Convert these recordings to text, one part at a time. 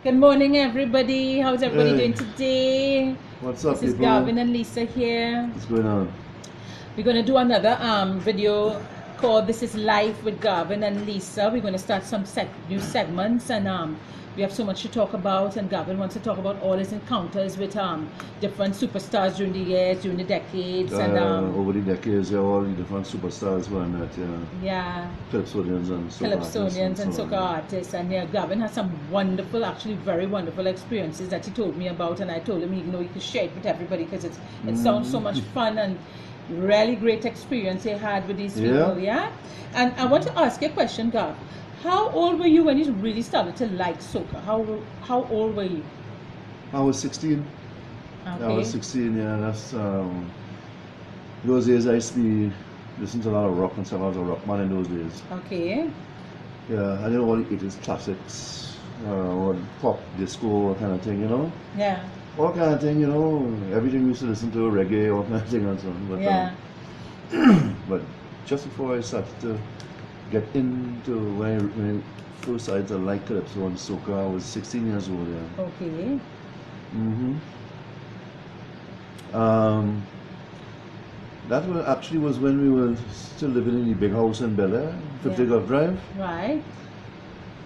Good morning, everybody. How's everybody doing today? What's up, This is people? Gavin and Lisa here. What's going on? We're going to do another video called This is Life with Gavin and Lisa. We're going to start some new segments, and we have so much to talk about, and Gavin wants to talk about all his encounters with different superstars during the years, during the decades, and over the decades, all the different superstars who I met, yeah, Calypsonians and soca artists, and yeah, Gavin has some wonderful, actually very wonderful experiences that he told me about, and I told him he could share it with everybody because it sounds so much fun and really great experience he had with these people, yeah. And I want to ask you a question, Gav. How old were you when you really started to like soca? How old were you? I was 16. Okay. I was 16, yeah. That's those days I used to be listening to a lot of rock and stuff. I was a rock man in those days. Okay. Yeah, I didn't know all the 80s classics, or pop, disco, kind of thing, you know? Yeah. All kind of thing, you know, everything we used to listen to, reggae, all kind of thing and so on. But, yeah. But just before I started to get into when I first started to like Calypso and soca, I was 16 years old, yeah. Okay. That actually was when we were still living in the big house in Bel Air, 50 Gulf Drive. Right.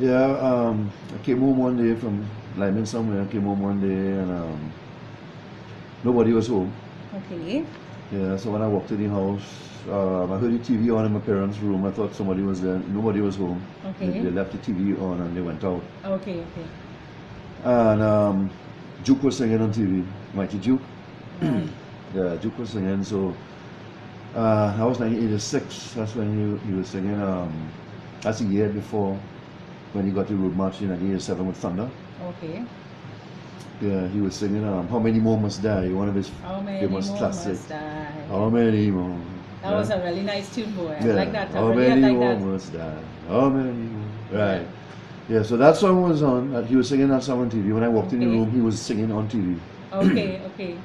Yeah, I came home one day from Lyman somewhere. I came home one day and nobody was home. Okay. Yeah, so when I walked in the house, I heard the TV on in my parents' room. I thought somebody was there. Nobody was home. Okay. They left the TV on and they went out. Okay, okay. And Duke was singing on TV, Mighty Duke. Right. Yeah, Duke was singing. So that was 1986. That's when he was singing. That's a year before when he got the road march in 1987 with Thunder. Okay. Yeah, he was singing How Many More Must Die, one of his famous classics. How many more? That was a really nice tune, boy. I Yeah. like that. How really many like more that. must die? How many more? Right. Yeah, so that song was on. He was singing that song on TV. When I walked in the room, he was singing on TV. Okay, okay.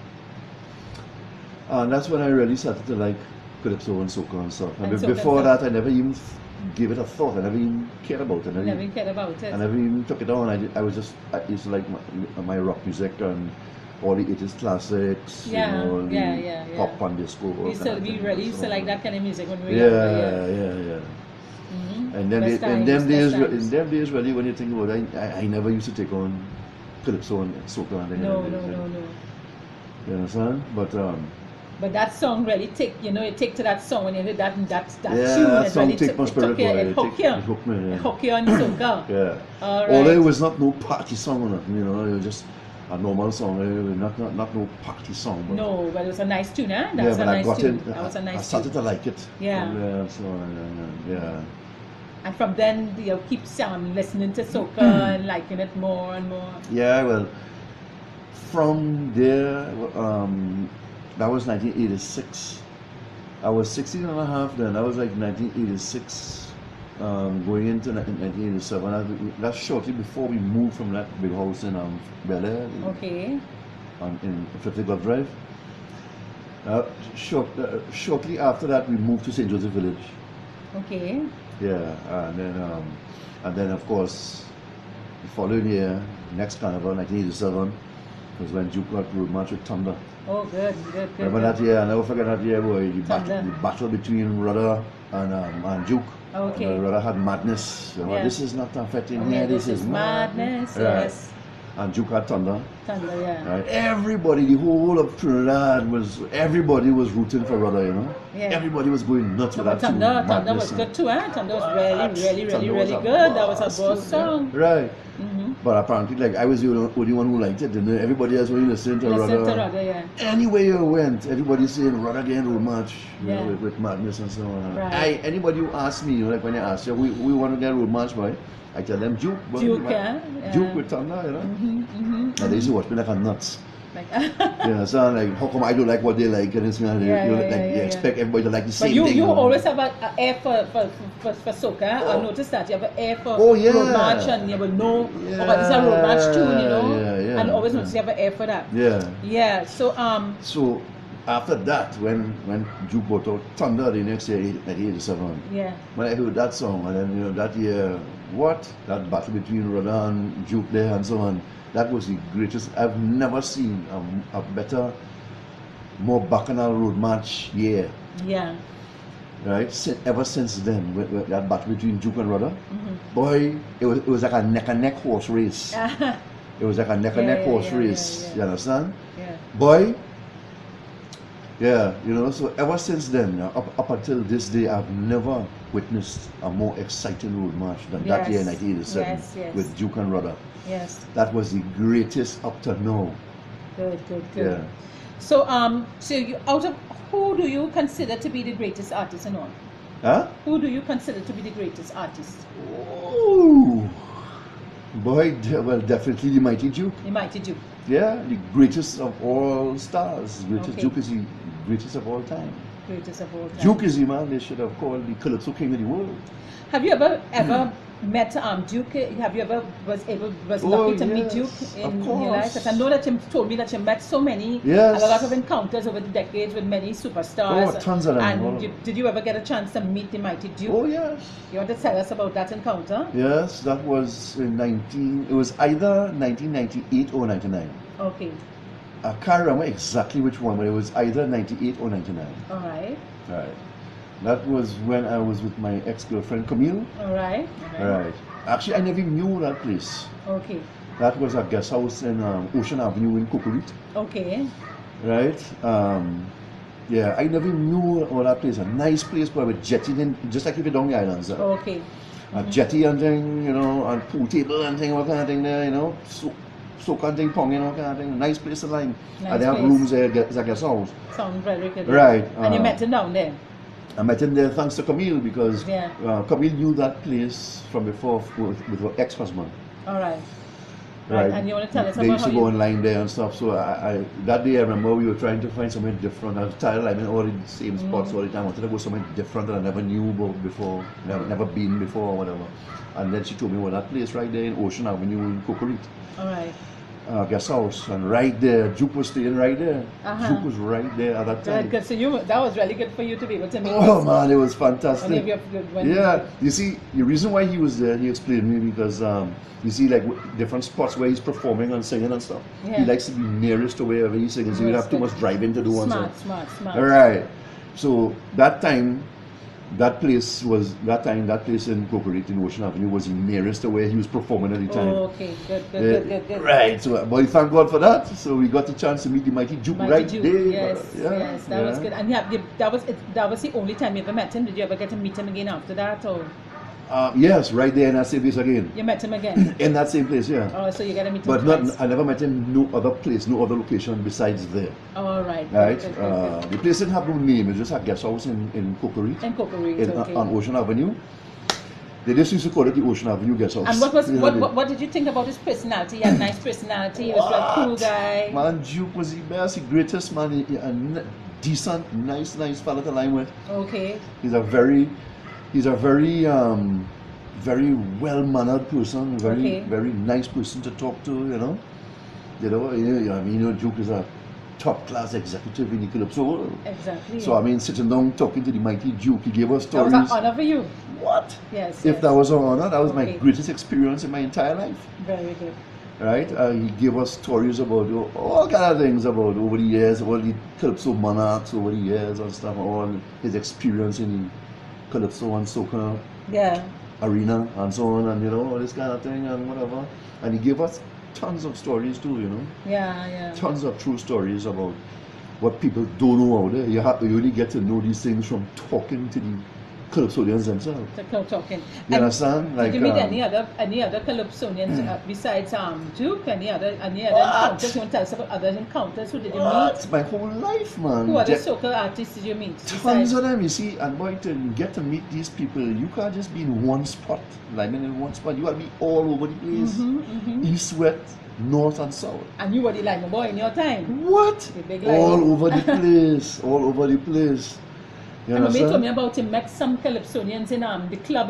And that's when I really started to like Calypso and soca and stuff. And And before that, I never even gave it a thought. I never even cared about it. Never cared about it. I never even took it on. I used to like my rock music and all the 80s classics, Yeah, you know, yeah. pop and disco. We really used to like that kind of music when we were younger. Yeah. And then in them days, really, when you think about it, I never used to take on Calypso and soca. No. You understand? But that song really you take to that song when you heard that tune. That song really take my spirit away. It hooked you. It hooked you on soca. Yeah. All right. Although it was not no party song on it, you know, it was just a normal song, not no party song. But no, but it was a nice tune, huh? That yeah, was but a I nice got tune. it. That was a nice I started to like it. Yeah. Yeah. And from then you keep listening to soca and liking it more and more. Yeah, well, from there, that was 1986. I was 16 and a half then. That was like 1986, going into 1987. That's shortly before we moved from that big house in Bel Air. Okay. In 50 Gulf Drive. Shortly after that, we moved to St. Joseph Village. Okay. Yeah, and then of course, the following year, next carnival, 1987, was when Duke got road march with Thunder. Oh, good. Remember that year? I'll never forget that year, boy. The battle between Rudder and Duke. Okay. Rudder had Madness. You know, Yeah. This is not affecting here. This is madness. Right. Yes. And Duke had Thunder. Thunder, yeah. Right. Everybody, the whole of Trinidad everybody was rooting for Rudder, you know. Yeah. Everybody was going nuts with that tune. Thunder was good too, huh? Thunder was really good. That was a boss song. Right. But apparently, like, I was the only one who liked it, and everybody else was listening to Rudder. Yeah. Anywhere you went, everybody saying Rudder again road march, you Yeah. know, with Madness and so on. Right. Anybody who asked me, you know, like when they ask you, we want to get road march, boy, I tell them Duke. Duke, yeah. Duke with Thunder, you know. And they used to watch me like a nuts. Like, you know, so like, how come I don't like what they like? And it's you expect everybody to like the same thing. But you always have an ear for soca. I noticed that you have an ear for road march, and you will know about this a road march tune, you know. Yeah. And always notice you have an ear for that. Yeah. Yeah. So So after that, when Duke brought out Thunder the next year, 1987. Yeah. When I heard that song, and then that year what? That battle between Rudder and Duke there and so on. That was the greatest. I've never seen a better, more bacchanal road match year. Yeah. Right? Ever since then, that battle between Duke and Rudder, boy, it was like a neck-and-neck horse race. It was like a neck-and-neck horse race. You understand? Yeah. Boy, yeah, you know, so ever since then, up until this day, I've never witnessed a more exciting road match than that year in 1987 with Duke and Rudder. Yes. That was the greatest up to now. Good. Yeah. So, so you, out of who do you consider to be the greatest artist and all? Huh? Who do you consider to be the greatest artist? Oh, boy, well, definitely the Mighty Duke. The Mighty Duke. Yeah, the greatest of all stars. Greatest Okay. Duke is the greatest of all time. Greatest of all time. Duke is the man they should have called the Calypso King of the world. Have you ever met Duke? Have you ever was lucky to meet Duke in your life? Because I know that you told me that you met so many, a lot of encounters over the decades with many superstars. Oh, tons of them. And did you ever get a chance to meet the Mighty Duke? Oh, yes. You want to tell us about that encounter? Yes, that was in it was either 1998 or 99. Okay. I can't remember exactly which one, but it was either 98 or 99. All right. Right. That was when I was with my ex-girlfriend Camille. All right. Right. Actually, I never even knew that place. Okay. That was a guest house in Ocean Avenue in Cocorit. Okay. Right. Yeah, I never knew all that place. A nice place, but with jetty, just like if you're down the islands. Okay. A jetty and thing, you know, and pool table and thing, all kind of thing there, you know. So kind of thing, pong, all kind of thing. Nice place to line. Nice and they have place. rooms there, as a guest house. Sound very good. Right. And you met him down there? I met him there thanks to Camille because Camille knew that place from before with her ex-husband. All right. Right. And you want to tell us about they used to go online there and stuff. So I that day I remember we were trying to find something different. I was tired. I mean, all the same spots all the time. I wanted to go somewhere different that I never knew about before, never been before or whatever. And then she told me, well, that place right there in Ocean Avenue in Cocorit. All right. Guest house, and right there, Duke was staying right there. Duke was right there at that time. Good. So that was really good for you to be able to meet. Oh man, it was fantastic. Yeah, you see, the reason why he was there, he explained to me because you see, like different spots where he's performing and singing and stuff. He likes to be nearest to wherever he's singing, so you don't have too much driving to do and stuff. Smart. All right. So that time, that place in Cocorit in Ocean Avenue was the nearest to where he was performing at the time. Oh, okay, good. Right, so but thank God for that. So we got the chance to meet the Mighty Duke right there. Yes, that was good. And that was the only time you ever met him. Did you ever get to meet him again after that, or? Yes, right there in that same place again. You met him again? In that same place, yeah. Oh, so you got to meet him But twice. I never met him no other place, no other location besides there. All right. Right? Good. The place didn't have no name. It was just a guest house in Cocorit. In Cocorit, okay. On Ocean Avenue. They just used to call it the Ocean Avenue Guest House. And what did you think about his personality? He had a nice personality. He was a cool guy. Man, Duke was the best, the greatest man. A decent, nice fella to line with. Okay. He's a very very well-mannered person, very nice person to talk to, you know. I mean, Duke is a top-class executive in the Calypso world. Exactly. So, I mean, sitting down talking to the Mighty Duke, he gave us stories. That was an honor for you. What? Yes. If that was an honor, that was my greatest experience in my entire life. Very good. Right? He gave us stories about all kind of things about over the years, all the Calypso monarchs over the years and stuff, all his experience in the Calypso and soca arena and so on, and all this kind of thing and whatever. And he gave us tons of stories too, tons of true stories about what people don't know out there. You only get to know these things from talking to the Calypsonians themselves. Talking. You understand? Did you meet any other Calypsonians besides Duke? Any other encounters? You want to tell us about other encounters? Who did you meet? My whole life, man. Who other soca artists did you meet? Tons of them, you see. And boy, to get to meet these people, you can't just be in one spot. Like in one spot, you got to be all over the place. East, west, north and south. And you were the line boy in your time? What? The big all over the place. All over the place. You and Mummy told me about him met some Calypsonians in the club,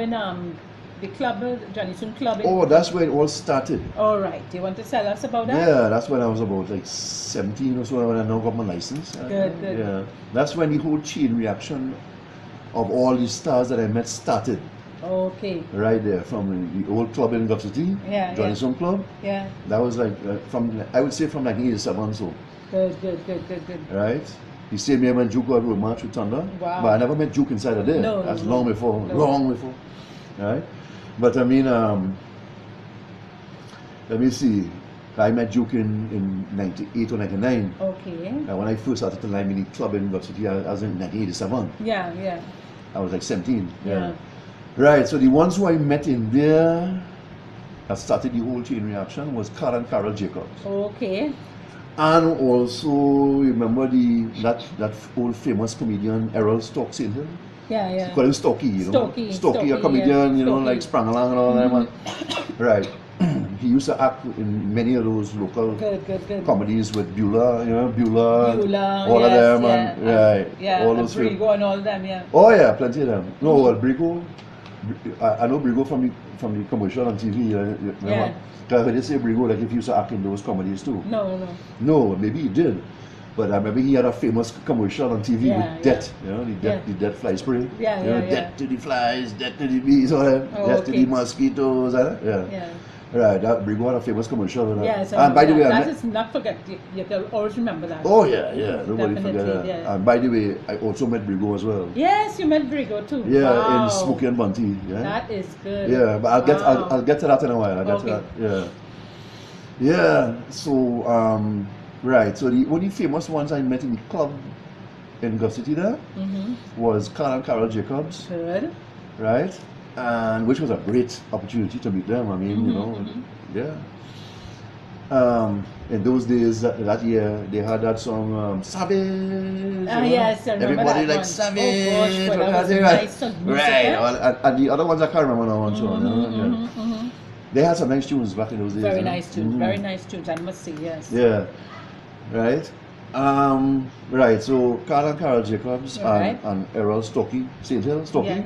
Johnny Soon Club. Oh, that's where it all started. All right. Do you want to tell us about that? Yeah, that's when I was about like 17 or so when I now got my license. Good. Yeah, that's when the whole chain reaction of all these stars that I met started. Okay. Right there, from the old club in Gulf City, Yeah, Johnny yeah. Song Club. Yeah. That was like I would say from 1987 so. Good. Right? He said me and Juke got road march with Thunder. Wow. But I never met Juke inside of there. No, That's no, long before. no. Long before. Right? But I mean, let me see. I met Juke in 98 or 99. Okay. When I first started to line in the club in Gulf City, I was in 1987. Yeah. I was like 17. Yeah. Right, so the ones who I met in there that started the whole chain reaction was Carl and Carol Jacobs. Okay. And also, remember that old famous comedian Errol Stock St. Hill? Yeah. He called him Stocky, you know? Stocky, a comedian, you know, like sprang along and all that, man. Right. He used to act in many of those local comedies with Beulah, you know, Beulah, all of them, and right, all those Brigo and all them, yeah. Oh yeah, plenty of them. No, well, Brigo, I know Brigo from the commercial on TV. Yeah. I heard they say Brigo like if he used to act in those comedies too. No, maybe he did. But I remember he had a famous commercial on TV with death, you know, the death fly spray. Death to the flies, death to the bees, all that, death to the mosquitoes, Right, that Brigo had a famous commercial with that. Yes, and by the way, that is not forget. You can always remember that. Oh yeah, nobody forget that. Yeah. And by the way, I also met Brigo as well. Yes, you met Brigo too. Yeah, wow. in Smokey and Bunty. Yeah, that is good. Yeah, but I'll get to that in a while. I'll get to that. Yeah. So right. So the only famous ones I met in the club in Gulf City there was Carl and Carol Jacobs. Good. Right. And which was a great opportunity to meet them. I mean, you know, in those days, that year, they had that song, Savage. Yes, I remember everybody that like Savage. Oh gosh, that was nice music, right. And the other ones I can't remember now. So, they had some nice tunes back in those days. Very nice tunes. Very nice tunes, I must say. Yes. Yeah. Right. Right, so Carl and Carol Jacobs and Errol Stocky, St. Hill, Stocky.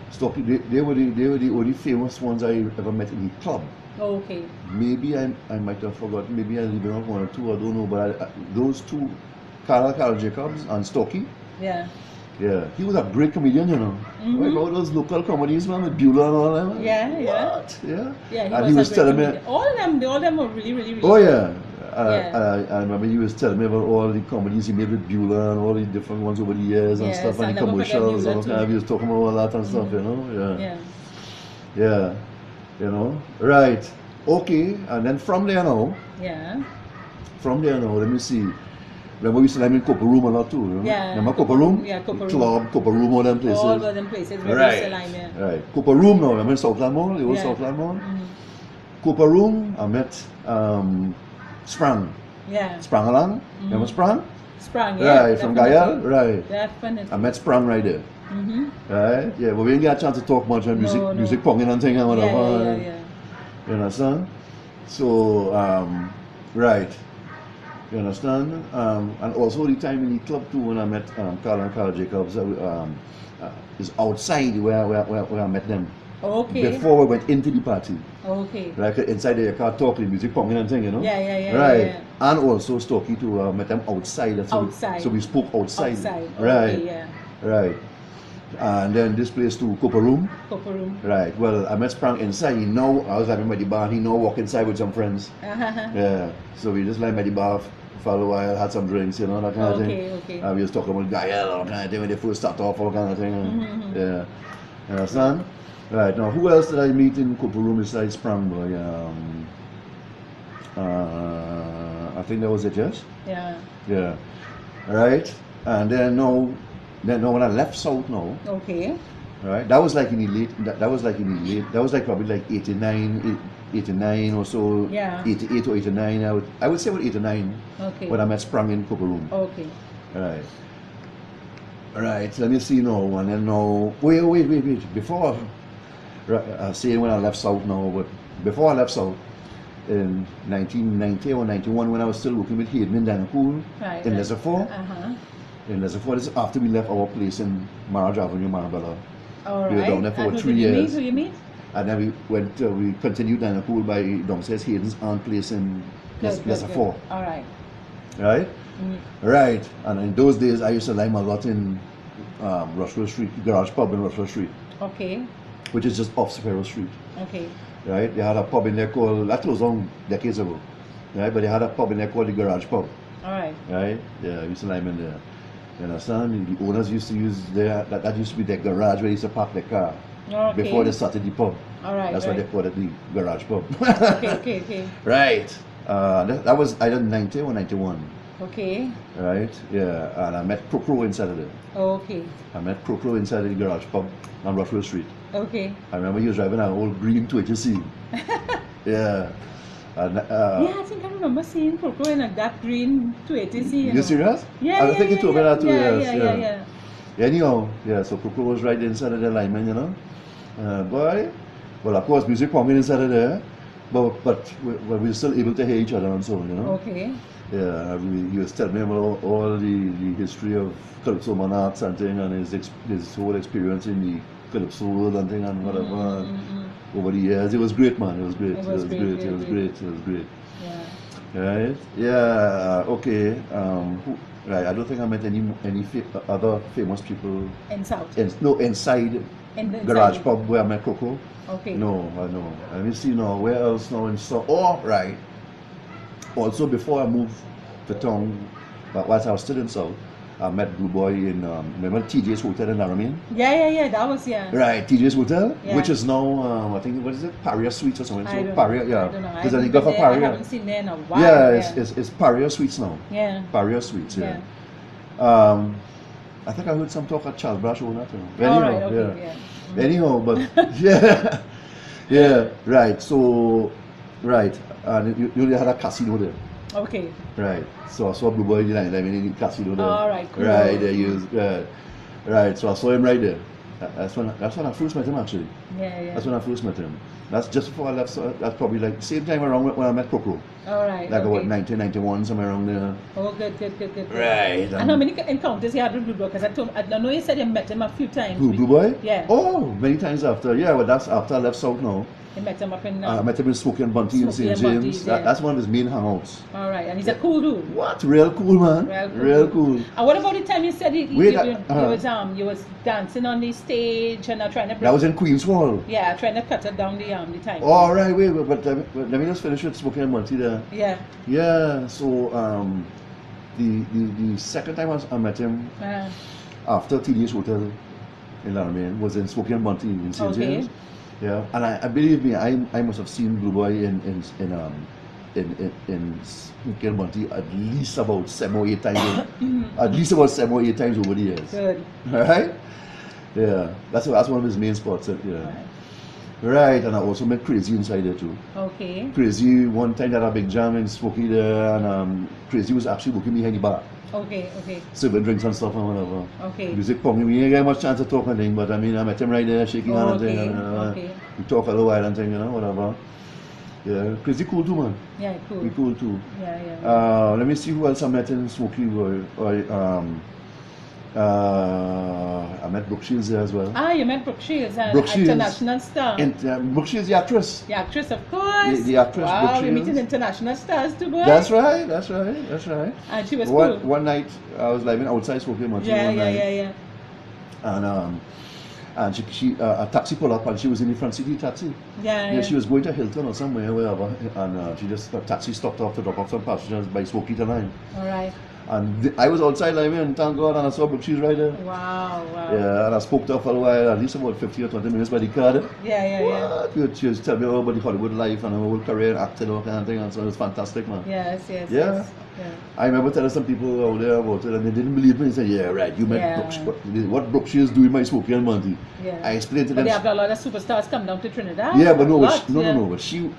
Stocky, they were the only famous ones I ever met in the club. Okay. Maybe I might have forgotten, maybe I leave out one or two, I don't know, but those two, Carl Jacobs and Stocky. Yeah, he was a great comedian, you know. Right, all those local comedies, man, with Beulah and all that. Man. What? And he was telling me all of them were really Oh yeah. I remember he was telling me about all the comedies he made with Beulah and all the different ones over the years and stuff, and the commercials and all that. He was talking about all that and stuff, you know. You know. Right. Okay. And then from there now. Let me see. Remember we used to live in Copper Room a lot too, you know? Remember Copper Room? Copper Club, Copper Room, all them places. All of them places where we used to live, Right. Copper Room now, remember Southland Mall? The old Southland Mall? Copper Room, I met Sprang. Sprang along. Remember Sprang? Sprang, Right, from Gayal? Right. Definitely. I met Sprang right there. Right? Yeah, but we didn't get a chance to talk much on music ponging and thing and whatever. You understand? So, right. You understand? And also the time in the club too when I met Carl and Carol Jacobs is outside where I met them. Okay. Before we went into the party. Okay. Like inside there, you can't talk, the music ponging and thing, you know? Right. And also Stocky to met them outside. Outside. So we spoke outside. Right. Okay, right. And then this place to Copper Room. Right. Well, I met Sprang inside. I was living by the bar. He now walk inside with some friends. Yeah. So we just lying by the bar for a while, had some drinks, you know, that kind of thing. Okay. And we was talking about Gael, all kind of thing when they first start off, all kind of thing. Yeah. You understand? Right. Now, who else did I meet in Copper Room besides Sprang boy? I think that was it, yes? Yeah. Right. And then when I left South now. Okay. Right. That was like in the late. That was like probably like 89 or so. 88 or 89. I would say about 89. Okay. When I met Sprang in Copper Room. Okay. Right. Right. Let me see now. And then now. Wait. Before. Saying when I left South now, but before I left South, in 1990 or 91, when I was still working with Hayden and Danacool in Lesotho. In Lesotho, this is after we left our place in Maraj Avenue, Marabella. We were down there for 3 years. Who you meet? And then we continued Danacool by downstairs Hayden's aunt place in Lesotho. All right. Right? Right. And in those days, I used to lime a lot in Rushville Street, Garage Pub in Rushville Street. Okay. which is just off Superior Street. Okay. Right? They had a pub in there called, that closed down decades ago. Right? But they had a pub in there called the Garage Pub. Alright. Right? Yeah, I used to lime in there. You understand? The owners used to use their, that used to be their garage where they used to park their car. Okay. Before they started the pub. Alright. That's why they called it the Garage Pub. Okay. Right. That was either 90 or 91. Okay. Right? Yeah. And I met Pro inside of there. Okay. I met Pro inside of the Garage Pub on Rockville Street. Okay. I remember he was driving an old green 280C. Yeah. And, yeah, I think I remember seeing Coco in that green 280C. You serious? Yeah. I think it told me that too. Yeah. Anyhow, yeah, so Coco was right inside of the lineman, you know. Boy, well, of course, music pumping inside of there, but we were still able to hear each other and so on, you know. Okay. Yeah, he was telling me about all the history of Calypso monarchs and thing, and his whole experience in the Calypso world and thing and whatever. Over the years, it was great, man. It was great. It was great. Yeah. Right? Yeah. Okay. Right. I don't think I met any other famous people. In South. Inside. In the Garage Pub where I met Coco. Okay. No, I know. Let me see now. Where else now in South? Oh, right. Also, before I moved to town, but whilst I was still in South, I met Blue Boy in, remember TJ's Hotel in Laramie? Yeah, that was, Right, TJ's Hotel, yeah. Which is now, I think, what is it, Paria Suites or something? I don't Paria, know. yeah. I don't know. Because they got for Paria. I haven't seen there in a while. Yeah, it's Paria Suites now. Yeah. Paria Suites, yeah. I think I heard some talk at Charles Brash on that. Anyhow, right, okay, yeah. Anyhow, but, yeah, right, so, right, and you only had a casino there. Okay. Right. So I saw Blue Boy in the line, I mean in the casino there. All right, cool. Right, there he is. Right. So I saw him right there. That's when I first met him actually. Yeah. That's when I first met him. That's just before I left, so that's probably like same time around when I met Coco. All right. Like about 1991, somewhere around there. Oh, good. Right. And how many encounters you had with Blue Boy? Because I know you said you met him a few times. Who, Blue Boy? Yeah. Oh, many times after. Yeah, but that's after I left South now. You met him up in... I met him in Smokey and Bunty in St. James. That's one of his main hangouts. All right, and he's a cool dude. What? Real cool, man. Real cool. And what about the time you said you was dancing on the stage and trying to... That was in Queen's Wall. Yeah, trying to cut it down the time. All right, wait, but let me just finish with Smokey and Bunty there. Yeah. Yeah, so the second time I met him after TD's Hotel in Laramie was in Smokey and Bunty in St. James. Yeah, and I believe me, I must have seen Blue Boy in Smokey and Bunty at least about 7 or 8 times. At least about 7 or 8 times over the years. Good. All right. Yeah, that's one of his main spots. Yeah. Right, and I also met Crazy inside there too. Okay. Crazy, one time that had a big jam in Smokey there, and Crazy was actually working behind the bar. Okay. Serving drinks and stuff and whatever. Okay. Music pumping, we didn't get much chance to talk and thing, but I mean, I met him right there, shaking hand and thing, and we talk a little while and thing, you know, whatever. Yeah, Crazy cool too, man. Yeah, cool. He cool too. Yeah. Let me see who else I met in Smokey. I met Brooke Shields there as well. Ah, you met Brooke Shields, an international star. Brooke Shields, the actress. The actress, of course. The actress, wow, Brooke Shields. We're meeting international stars too, boy. That's right. And she was cool. One night, I was living outside smoking much. Yeah. And she a taxi pulled up and she was in the front seat of the taxi. Yeah. She was going to Hilton or somewhere, wherever, and a taxi stopped off to drop off some passengers by Smokey tonight. All right. And I was outside living, and thank God, and I saw Brooke Shields right there. Wow. Yeah, and I spoke to her for a while, at least about 15 or 20 minutes by the car. Yeah. She was telling me all about the Hollywood life and her whole career and acting and kind of thing, and so it was fantastic, man. Yes. I remember telling some people out there about it, and they didn't believe me. They said, "Yeah, right, you met Brooke. What Brooke Shields doing my Smokey and Bunty?" Yeah. I explained to but them. They have a lot of superstars come down to Trinidad. Yeah, but no, but she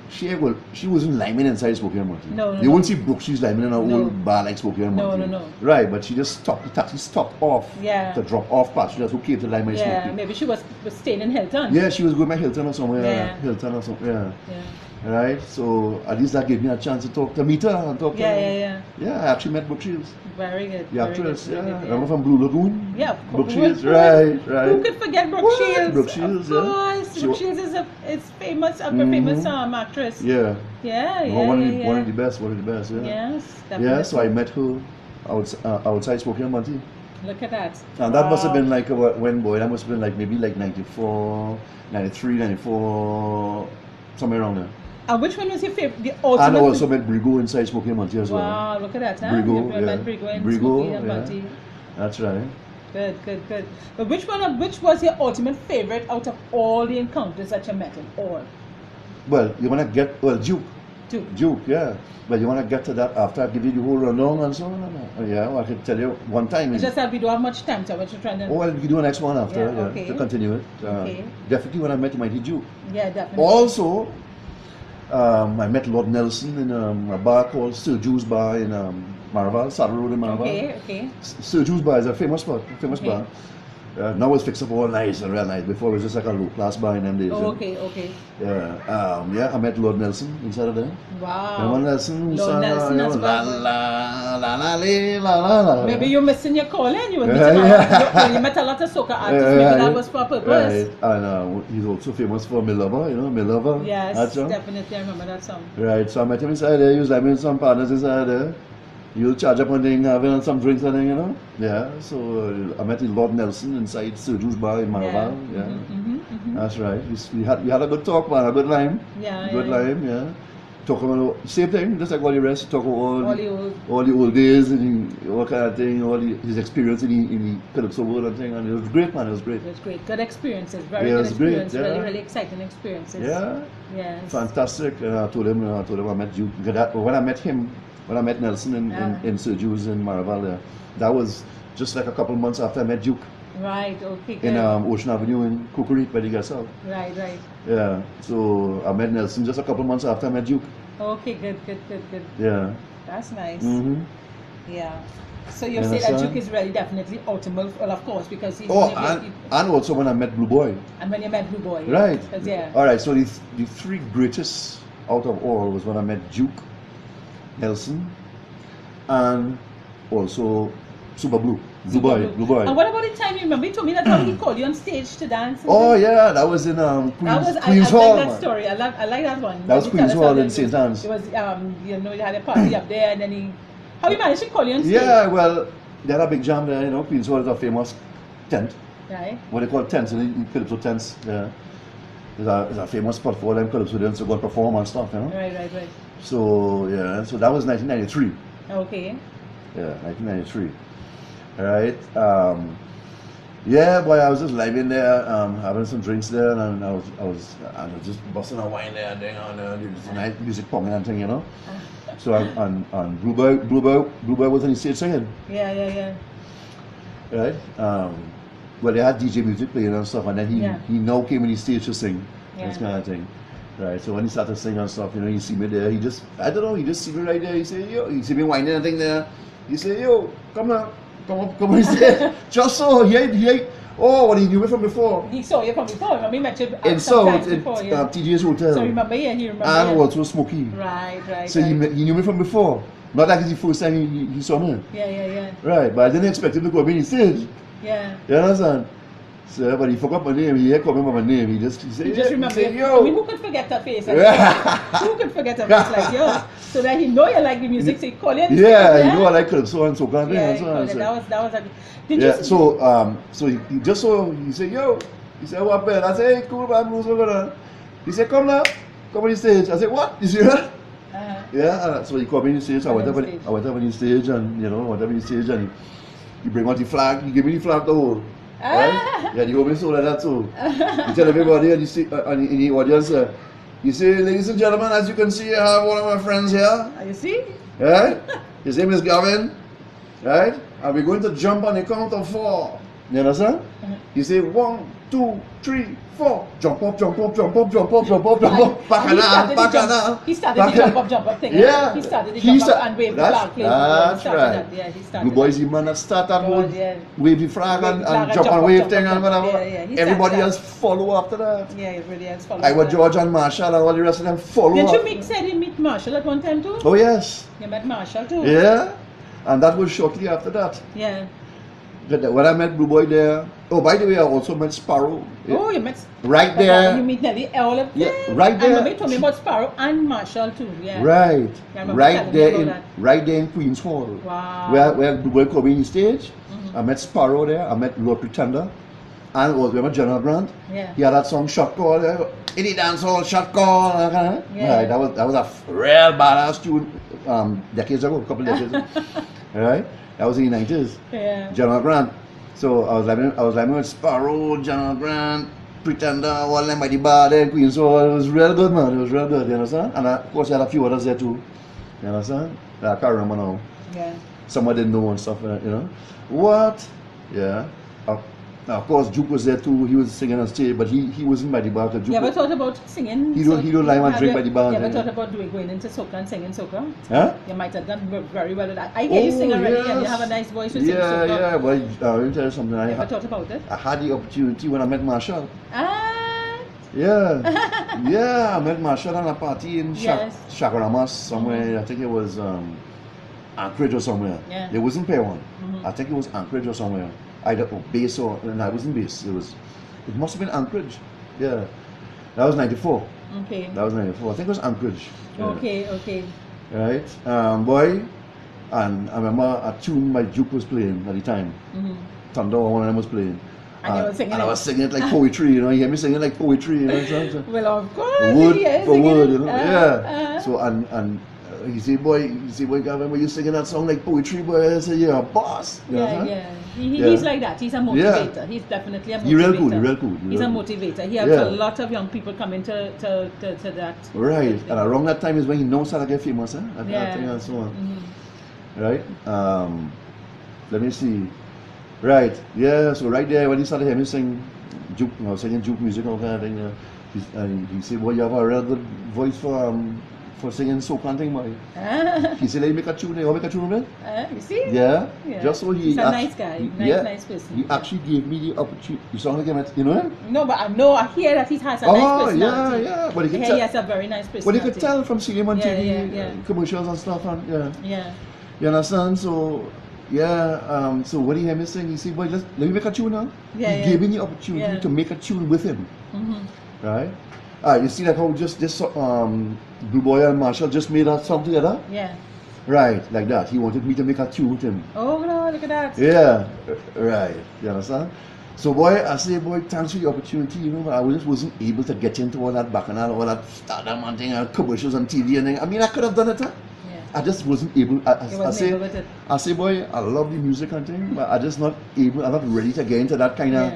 wasn't liming inside Smokey and Bunty. No. You won't see Brooke Shields liming in a old bar like Smokey and Bunty. No. Right, but she just stopped. The taxi stopped off. Yeah. To drop off passengers who came to lime my Smokey. Yeah, maybe she was staying in Hilton. Yeah, she was going to Hilton or somewhere. Yeah. Right, so at least that gave me a chance to meet her and talk to her. Yeah, I actually met Brooke Shields. Very good. The actress, remember from Blue Lagoon? Yeah, Brooke Shields, right. Who could forget Brooke Shields? Brooke Shields, of course. Brooke Shields is famous, a famous actress. Yeah. One of the best, Yes, definitely. Yeah, so I met her outside Smokey and Bunty. Look at that. And that must have been like, when boy, that must have been like maybe like 94, 93, 94, somewhere around there. And which one was your favorite? The ultimate. And I also met Brigo inside Smoky and Monty as well. Wow, look at that, huh? Brigo, You met Brigo and Smoky and Monty. That's right. Good. But which was your ultimate favorite out of all the encounters that you met in all? Well, you want to get, Duke. Duke, yeah. But you want to get to that after I give you the whole rundown and so on? Yeah, well, I can tell you one time. It's just that we don't have much time, so we're trying to... Oh, well, we can do a next one after, okay. to continue it. Okay. Definitely when I met Mighty Duke. Yeah, definitely. Also, I met Lord Nelson in a bar called Sir Jules Bar in Maraval, Saddle Road in Maraval. Okay. Sir Jules Bar is a famous spot, bar. Now it's fixed up all nice and real nice. Before it was just like a low class bar in them days. Oh, okay. Yeah, I met Lord Nelson inside of there. Wow. Lord Nelson, Lord Nelson, that's la. Maybe you're missing your calling. You met a lot of soca artists. Maybe that was for purpose. Right. And he's also famous for Me Lover, Me Lover. Yes, definitely. I remember that song. Right, so I met him inside there. He was having some partners inside there. You'll charge up on thing, having some drinks and thing, Yeah, so I met Lord Nelson inside Sir Jules Bar in Maraval. Yeah. That's right. We had a good talk, man, a good time. Yeah. Talk about same thing, just like all the rest. Talk about all the old days and all kind of thing, his experience in the Calypso world and thing. And it was great, man. It was great. It was great. Good experiences. Very good experience. Great, really exciting experiences. Yeah. Yes. Fantastic. And I told him I met you. When I met Nelson in Sir Jules in Maraval, that was just like a couple of months after I met Duke. Right, okay, good. In Ocean Avenue in Kukurit by the Gasol. Right. Yeah, so I met Nelson just a couple of months after I met Duke. Okay, good. Yeah. That's nice. Mm-hmm. Yeah. So you say that Duke is really definitely ultimate, well, of course, because he's... and also when I met Blue Boy. And when you met Blue Boy. Right. Yeah. Alright, so the three greatest out of all was when I met Duke, Nelson, and also Super Blue. Blue Boy. And what about the time you remember? You told me that how he called you on stage to dance. Oh yeah, that was in Queen's Hall. I like that story. I like that one. That was Queen's Hall in St. Anne's. It was you had a party up there, and then how you managed to call you on stage? Yeah, well, they had a big jam there. Queen's Hall is a famous tent. Right. What they call tents, Calypso tents. Yeah. It's a famous spot for them Calypso dancers to go and perform and stuff. Right. So so that was 1993. Okay. Yeah, 1993. Right. Yeah, boy, I was just living there, having some drinks there, and I was just busting a wine there, and just nice music pumping and thing, So and Blue Boy was on the stage singing. Yeah. Right. Well, they had DJ music playing and stuff, and then he now came on the stage to sing. This kind of thing. Right, so when he started singing and stuff, he see me there, he just see me right there, he say, yo, he see me whining and thing there, he say, yo, come up, he say, just so, he when he knew me from before. He saw you from before, remember he met you in South, TG's Hotel. So remember, he remember. And also Smokey. Right. So he knew me from before, not like it's the first time he saw me. Yeah. Right, but I didn't expect him to come in the stage. Yeah. You understand? So, but he forgot my name. He called me by my name. He just said, remember. Yo. I mean, who could forget that face? Who could forget a face like yours? So that he know you like the music, so he call you. Yeah, you know I like Calypso and so kind of thing. That was a. So he just saw. He said, "Yo," he said, "What bad?" I said, "Hey, cool, man, what's going on?" He said, "Come now, come on the stage." I said, "What? You see that?" Yeah. So he called me on the stage. I went up on the stage, and he bring out the flag. He gave me the flag to hold. Right? Yeah, he hold me so like that too. He tell everybody in the audience, you see, ladies and gentlemen, as you can see, I have one of my friends here. You see? Right? His name is Gavin. Right? And we're going to jump on the count of 4. You understand? You say 1, 2, 3, 4. Jump up. Back and He started the jump up thing. Yeah. He started the jump up and wave the flag. That's right. Yeah, he started. Good boys, the man that start that whole wave the flag and jump and wave thing and whatever. Everybody else follow after that. Yeah, everybody else follow. I was George and Marshall and all the rest of them follow. Did you meet Marshall at one time too? Oh yes. You met Marshall too? Yeah. And that was shortly after that. Yeah. When I met Blue Boy there, oh, by the way, I also met Sparrow. Oh, you met right there. You meet nearly all of them. Yeah, right there. And you told me about Sparrow and Marshall too. Yeah. Right. Yeah, right there in Queens Hall. Wow. Where Blue Boy called me on stage. I met Sparrow there. I met Lord Pretender. And remember General Grant? Yeah. He had that song Shot Call. Any dance hall, Shot Call. Yeah. Right. That was a real badass tune. Decades ago, a couple of decades ago. Right. That was in the 90s. Yeah. General Grant. So I was living with Sparrow, General Grant, Pretender, all them by the bar there in Queens. So it was real good, man. It was real good, you understand? And of course, I had a few others there too. You understand? I can't remember now. Yeah. Some I didn't know and stuff, you know. What? Yeah. Now, of course, Juke was there too. He was singing on stage, but he wasn't by the bar. You ever thought about singing? He don't like and drink by the bar. You ever thought about going into soca and singing soca? Huh? You might have done very well with that. I hear you sing already, and you have a nice voice to sing soca. Yeah, but let me tell you something. You ever thought about it? I had the opportunity when I met Marshall. Ah. Yeah. Yeah, I met Marshall at a party in Chagaramas somewhere. I think it was Anchorage or somewhere. Yeah. It wasn't Pay One. I think it was Anchorage or somewhere. Either base or no, it wasn't base. It must have been Anchorage. Yeah, that was 94. Okay. That was 94. I think it was Anchorage. Yeah. Okay. Right, boy, and I remember a tune my Juke was playing at the time. Thunder, one of them was playing. And you were singing and I was singing it like poetry, you know. You hear me singing like poetry, you know. So, well, of course. Word for word, you know. Yeah. So and he said, boy, Gavin, when you singing that song like poetry, boy, I said, you're a boss. You know? He's like that. He's a motivator. Yeah. He's definitely a motivator. He's real cool. He's a motivator. He helps a lot of young people coming to that. Right. And around that time is when he knows how to get famous, huh? And so on. Right. Let me see. Right. Yeah. So right there when he started hearing me sing juke, singing juke music and all kind of thing, he said, "Well, you have a real good voice for singing soca thing, boy." He said, "Let me make a tune. You make a tune, man." You see? Yeah. Just so he's a nice guy. Nice person. He actually gave me the opportunity. You sound like him, you know him? No, but I hear that he has a nice personality. Yeah. But he has a very nice personality. But you could tell from seeing him on TV, commercials and stuff, and yeah. You understand? So. Yeah, so when he heard me sing, he said, "Boy, let me make a tune now." He gave me the opportunity to make a tune with him. Right? You see like how just this Blue Boy and Marshall just made a song together? Yeah. Right, like that. He wanted me to make a tune with him. Oh no, look at that. Yeah, right. You understand? So boy, I say, boy, thanks for the opportunity, you know, but I just wasn't able to get into all that bacchanal, all that stardom and thing, commercials on TV and thing. I mean, I could have done it, huh? I just wasn't able. I say, boy, I love the music and thing, but I just not able. I'm not ready to get into that kind of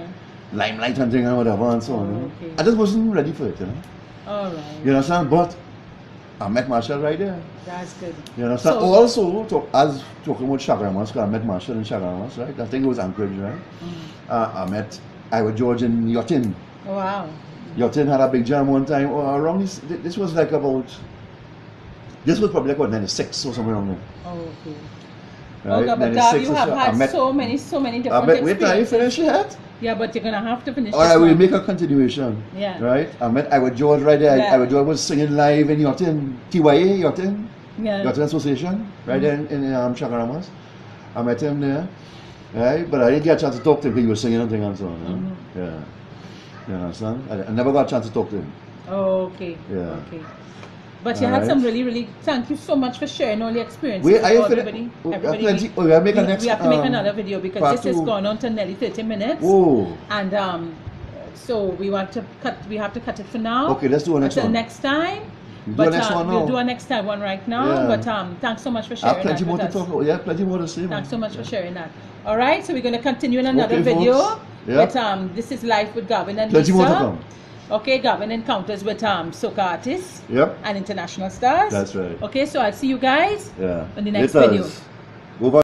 limelight and thing and whatever and so on. Okay. I just wasn't ready for it, you know. All right. You understand? But I met Marshall right there. That's good. You understand? So, also, as talking about Chagaramas, because I met Marshall in Chagaramas, right? I think it was Anchorage, right? I met Iowa George in Yotin. Oh, wow. Yotin had a big jam one time. Around this was like about. This was probably like what, 96 or somewhere around there. Oh, okay. Right? Okay, but Gav, you have had so many different experiences. Wait till you finish yet? Yeah, but you're going to have to finish. Alright, we'll make a continuation. Yeah. Right? I met Iowa George right there. Iowa George was singing live in Yotin, TYA, Yotin. Yeah. Yotin Association, right there in Chagaramas. I met him there. Right? But I didn't get a chance to talk to him because he was singing and thing and so on. Yeah. You understand? I never got a chance to talk to him. Oh, okay. Yeah. Okay. But you had some really, thank you so much for sharing all the experiences with everybody. We have to make another video because this has gone on to nearly 30 minutes. Oh. And so we have to cut it for now. Okay, let's do a next one. Until next time. We'll do a next time one right now. But thanks so much for sharing plenty more to talk about. Yeah, plenty more to say. Thanks so much for sharing that. All right, so we're going to continue in another video. But this is Life with Gavin and Lisa. Plenty more to come. Okay, Gavin encounters with soca artists and international stars. That's right. Okay, so I'll see you guys in the next video. Over.